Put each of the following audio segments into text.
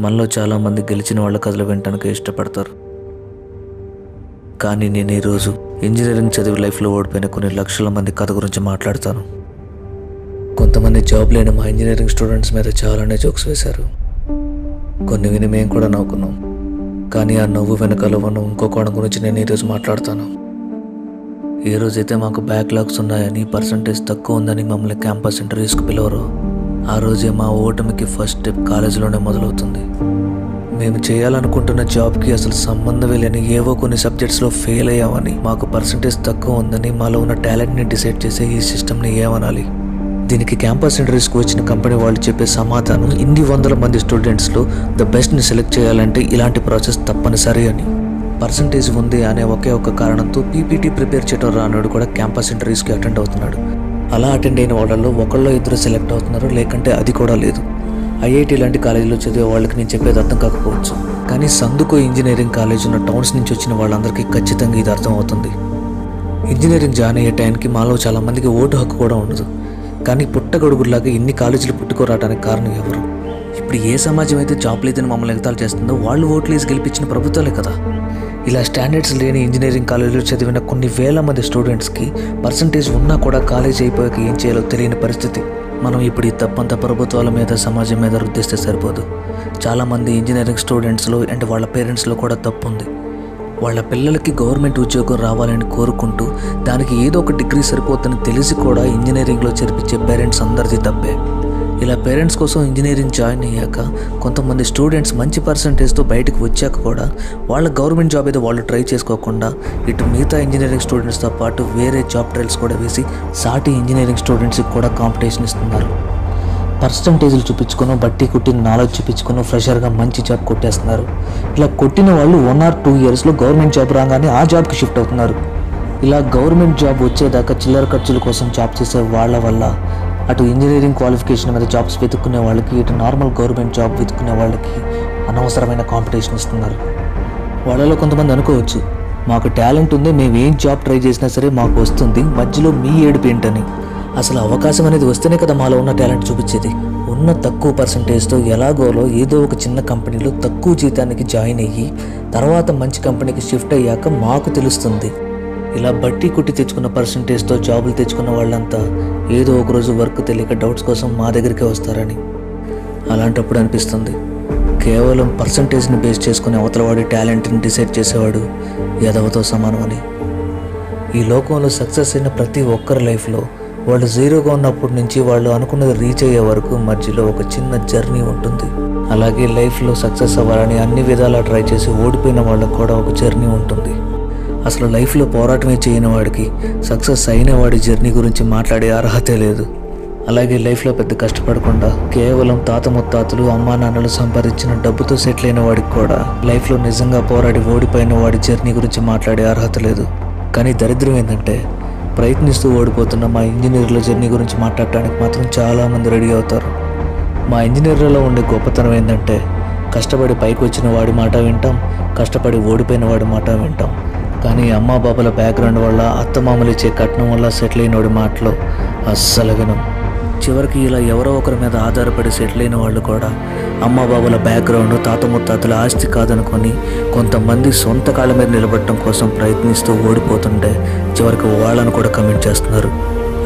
మనలో చాలామంది గెలిచిన వాళ్ళ కథలు వినడానికి ఇష్టపడతారు. కానీ నేను ఈరోజు ఇంజనీరింగ్ చదివి లైఫ్లో ఓడిపోయిన కొన్ని లక్షల మంది కథ గురించి మాట్లాడతాను. కొంతమంది జాబ్ లేని మా ఇంజనీరింగ్ స్టూడెంట్స్ మీద చాలానే జోక్స్ వేశారు. కొన్ని విని మేము కూడా నవ్వుకున్నాం. కానీ ఆ నవ్వు వెనకాల ఉన్న ఇంకో కోణం గురించి నేను ఈరోజు మాట్లాడతాను. ఏ రోజైతే మాకు బ్యాక్లాగ్స్ ఉన్నాయని, పర్సంటేజ్ తక్కువ ఉందని మమ్మల్ని క్యాంపస్ ఇంటర్వ్యూస్కి పిలవరు, ఆ రోజే మా ఓటమికి ఫస్ట్ స్టెప్ కాలేజీలోనే మొదలవుతుంది. మేము చేయాలనుకుంటున్న జాబ్కి అసలు సంబంధమే లేని ఏవో కొన్ని సబ్జెక్ట్స్లో ఫెయిల్ అయ్యామని, మాకు పర్సంటేజ్ తక్కువ ఉందని మాలో ఉన్న టాలెంట్ని డిసైడ్ చేసే ఈ సిస్టమ్ని ఏమనాలి? దీనికి క్యాంపస్ ఇంటర్వ్యూస్కి వచ్చిన కంపెనీ వాళ్ళు చెప్పే సమాధానం, ఇన్ని వందల మంది స్టూడెంట్స్లో ద బెస్ట్ని సెలెక్ట్ చేయాలంటే ఇలాంటి ప్రాసెస్ తప్పనిసరి అని. పర్సంటేజ్ ఉంది అనే ఒకే ఒక కారణంతో పీపీటీ ప్రిపేర్ చేయడం రానుడు కూడా క్యాంపస్ ఇంటర్వ్యూస్కి అటెండ్ అవుతున్నాడు. అలా అటెండ్ అయిన వాళ్ళలో ఒకళ్ళో ఇద్దరు సెలెక్ట్ అవుతున్నారు, లేకంటే అది కూడా లేదు. ఐఐటి లాంటి కాలేజీలో చదివే వాళ్ళకి నేను చెప్పేది అర్థం కాకపోవచ్చు, కానీ సందుకో ఇంజనీరింగ్ కాలేజ్ ఉన్న టౌన్స్ నుంచి వచ్చిన వాళ్ళందరికీ ఖచ్చితంగా ఇది అర్థం అవుతుంది. ఇంజనీరింగ్ జాయిన్ అయ్యే టైంకి మాలో చాలామందికి ఓటు హక్కు కూడా ఉండదు. కానీ పుట్టగొడుగులాగా ఇన్ని కాలేజీలు పుట్టుకోరావడానికి కారణం ఎవరు? ఇప్పుడు ఏ సమాజం అయితే జాబ్ లేదని మమ్మల్ని ఎగతాళి చేస్తుందో వాళ్ళు ఓట్లు వేసి గెలిపించిన ప్రభుత్వాలే కదా. ఇలా స్టాండర్డ్స్ లేని ఇంజనీరింగ్ కాలేజీలో చదివిన కొన్ని వేల మంది స్టూడెంట్స్కి పర్సంటేజ్ ఉన్నా కూడా కాలేజ్ అయిపోయాక ఏం చేయాలో తెలియని పరిస్థితి. మనం ఇప్పుడు ఈ తప్పంతా ప్రభుత్వాల మీద, సమాజం మీద రుద్దిస్తే సరిపోదు. చాలామంది ఇంజనీరింగ్ స్టూడెంట్స్లో అండ్ వాళ్ళ పేరెంట్స్లో కూడా తప్పు ఉంది. వాళ్ళ పిల్లలకి గవర్నమెంట్ ఉద్యోగం రావాలని కోరుకుంటూ దానికి ఏదో ఒక డిగ్రీ సరిపోతుందని తెలిసి కూడా ఇంజనీరింగ్లో చేర్పించే పేరెంట్స్ అందరిది తప్పే. ఇలా పేరెంట్స్ కోసం ఇంజనీరింగ్ జాయిన్ అయ్యాక కొంతమంది స్టూడెంట్స్ మంచి పర్సంటేజ్తో బయటకు వచ్చాక కూడా వాళ్ళ గవర్నమెంట్ జాబ్ ఏదో వాళ్ళు ట్రై చేసుకోకుండా ఇటు మిగతా ఇంజనీరింగ్ స్టూడెంట్స్తో పాటు వేరే జాబ్ ట్రయల్స్ కూడా వేసి సాటి ఇంజనీరింగ్ స్టూడెంట్స్కి కూడా కాంపిటీషన్ ఇస్తున్నారు. పర్సంటేజ్లు చూపించుకుని, బట్టి కుట్టిన నాలెడ్జ్ చూపించుకుని ఫ్రెషర్గా మంచి జాబ్ కొట్టేస్తున్నారు. ఇలా కొట్టిన వాళ్ళు 1 or 2 yearsలో గవర్నమెంట్ జాబ్ రాగానే ఆ జాబ్కి షిఫ్ట్ అవుతున్నారు. ఇలా గవర్నమెంట్ జాబ్ వచ్చేదాకా చిల్లర ఖర్చుల కోసం జాబ్ చేసే వాళ్ళ వల్ల అటు ఇంజనీరింగ్ క్వాలిఫికేషన్ మీద జాబ్స్ వెతుక్కునే వాళ్ళకి, ఇటు నార్మల్ గవర్నమెంట్ జాబ్ వెతుక్కునే వాళ్ళకి అనవసరమైన కాంపిటీషన్ ఇస్తున్నారు. వాళ్ళలో కొంతమంది అనుకోవచ్చు, మాకు టాలెంట్ ఉంది, మేము ఏం జాబ్ ట్రై చేసినా సరే మాకు వస్తుంది, మధ్యలో మీ ఏడుపు ఏంటని. అసలు అవకాశం అనేది వస్తేనే కదా మాలో ఉన్న టాలెంట్ చూపించేది. ఉన్న తక్కువ పర్సంటేజ్తో ఎలాగోలో ఏదో ఒక చిన్న కంపెనీలో తక్కువ జీతానికి జాయిన్ అయ్యి తర్వాత మంచి కంపెనీకి షిఫ్ట్ అయ్యాక మాకు తెలుస్తుంది. ఇలా బట్టి కుట్టి తెచ్చుకున్న పర్సంటేజ్తో జాబులు తెచ్చుకున్న వాళ్ళంతా ఏదో ఒకరోజు వర్క్ తెలియక డౌట్స్ కోసం మా దగ్గరికే వస్తారని. అలాంటప్పుడు అనిపిస్తుంది, కేవలం పర్సంటేజ్ని బేస్ చేసుకుని అవతలవాడి టాలెంట్ని డిసైడ్ చేసేవాడు ఎదవతో సమానం అని. ఈ లోకంలో సక్సెస్ అయిన ప్రతి ఒక్కరి లైఫ్లో వాళ్ళు జీరోగా ఉన్నప్పటి నుంచి వాళ్ళు అనుకున్నది రీచ్ అయ్యే వరకు మధ్యలో ఒక చిన్న జర్నీ ఉంటుంది. అలాగే లైఫ్లో సక్సెస్ అవ్వాలని అన్ని విధాలా ట్రై చేసి ఓడిపోయిన వాళ్ళకు కూడా ఒక జర్నీ ఉంటుంది. అసలు లైఫ్లో పోరాటమే చేయని వాడికి సక్సెస్ అయిన వాడి జర్నీ గురించి మాట్లాడే అర్హతే లేదు. అలాగే లైఫ్లో పెద్ద కష్టపడకుండా కేవలం తాత ముత్తాతలు, అమ్మా నాన్నలు సంపాదించిన డబ్బుతో సెటిల్ అయిన వాడికి కూడా లైఫ్లో నిజంగా పోరాడి ఓడిపోయిన వాడి జర్నీ గురించి మాట్లాడే అర్హత లేదు. కానీ దరిద్రం ఏంటంటే, ప్రయత్నిస్తూ ఓడిపోతున్న మా ఇంజనీర్ల జర్నీ గురించి మాట్లాడటానికి మాత్రం చాలామంది రెడీ అవుతారు. మా ఇంజనీర్లలో ఉండే గొప్పతనం ఏంటంటే, కష్టపడి పైకి వచ్చిన వాడి మాట వింటాం, కష్టపడి ఓడిపోయిన వాడి మాట వింటాం. కానీ అమ్మా బాబాల బ్యాక్గ్రౌండ్ వల్ల, అత్తమామలు ఇచ్చే కట్నం వల్ల సెటిల్ అయిన వాడి మాటలో అస్సలు వినం. చివరికి ఇలా ఎవరో ఒకరి మీద ఆధారపడి సెటిల్ అయిన వాళ్ళు కూడా అమ్మా బాబాల బ్యాక్గ్రౌండ్, తాత ముత్తాతల ఆస్తి కాదనుకొని కొంతమంది సొంత కాళ్ళ మీద నిలబడటం కోసం ప్రయత్నిస్తూ ఓడిపోతుంటే చివరికి వాళ్ళను కూడా కమెంట్ చేస్తున్నారు.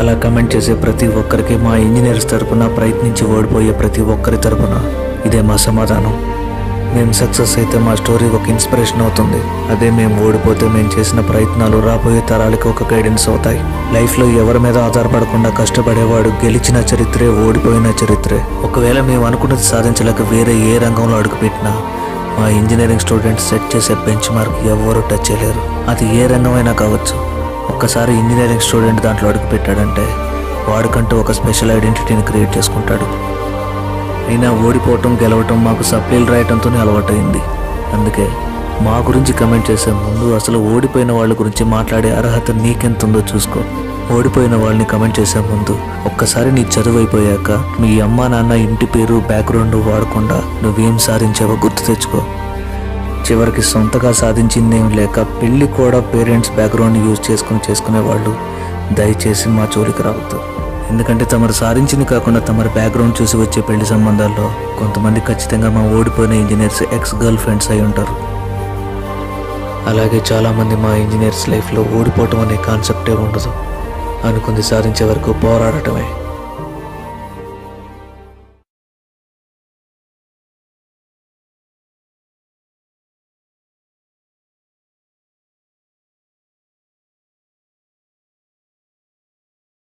అలా కమెంట్ చేసే ప్రతి ఒక్కరికి మా ఇంజనీర్స్ తరపున, ప్రయత్నించి ఓడిపోయే ప్రతి ఒక్కరి తరపున ఇదే మా సమాధానం. మేము సక్సెస్ అయితే మా స్టోరీ ఒక ఇన్స్పిరేషన్ అవుతుంది. అదే మేము ఓడిపోతే మేము చేసిన ప్రయత్నాలు రాబోయే తరాలకి ఒక గైడెన్స్ అవుతాయి. లైఫ్లో ఎవరి మీద ఆధారపడకుండా కష్టపడేవాడు గెలిచిన చరిత్రే, ఓడిపోయిన చరిత్రే. ఒకవేళ మేము అనుకున్నది సాధించలేక వేరే ఏ రంగంలో అడుగుపెట్టినా మా ఇంజనీరింగ్ స్టూడెంట్స్ సెట్ చేసే బెంచ్ మార్క్ ఎవరు టచ్ చేయలేరు. అది ఏ రంగమైనా కావచ్చు. ఒక్కసారి ఇంజనీరింగ్ స్టూడెంట్ దాంట్లో అడుగుపెట్టాడంటే వాడికంటూ ఒక స్పెషల్ ఐడెంటిటీని క్రియేట్ చేసుకుంటాడు. అయినా ఓడిపోవటం, గెలవటం మాకు సప్లీలు రాయటంతోనే అలవాటైంది. అందుకే మా గురించి కమెంట్ చేసే ముందు అసలు ఓడిపోయిన వాళ్ళ గురించి మాట్లాడే అర్హత నీకెంతుందో చూసుకో. ఓడిపోయిన వాళ్ళని కమెంట్ చేసే ముందు ఒక్కసారి నీ చదువు అయిపోయాక మీ అమ్మా నాన్న ఇంటి పేరు, బ్యాక్గ్రౌండ్ వాడకుండా నువ్వేం సాధించావో గుర్తు తెచ్చుకో. చివరికి సొంతగా సాధించిందేం లేక పెళ్ళి కూడా పేరెంట్స్ బ్యాక్గ్రౌండ్ యూజ్ చేసుకునే వాళ్ళు దయచేసి మా జోలికి రావద్దు. ఎందుకంటే తమరు సాధించింది కాకుండా తమరి బ్యాక్గ్రౌండ్ చూసి వచ్చే పెళ్లి సంబంధాల్లో కొంతమంది ఖచ్చితంగా మా ఓడిపోయిన ఇంజనీర్స్ ఎక్స్ గర్ల్ ఫ్రెండ్స్ అయి ఉంటారు. అలాగే చాలామంది మా ఇంజనీర్స్ లైఫ్లో ఓడిపోవటం అనే కాన్సెప్టే ఉండదు. అనుకుంది సాధించే వరకు పోరాడటమే.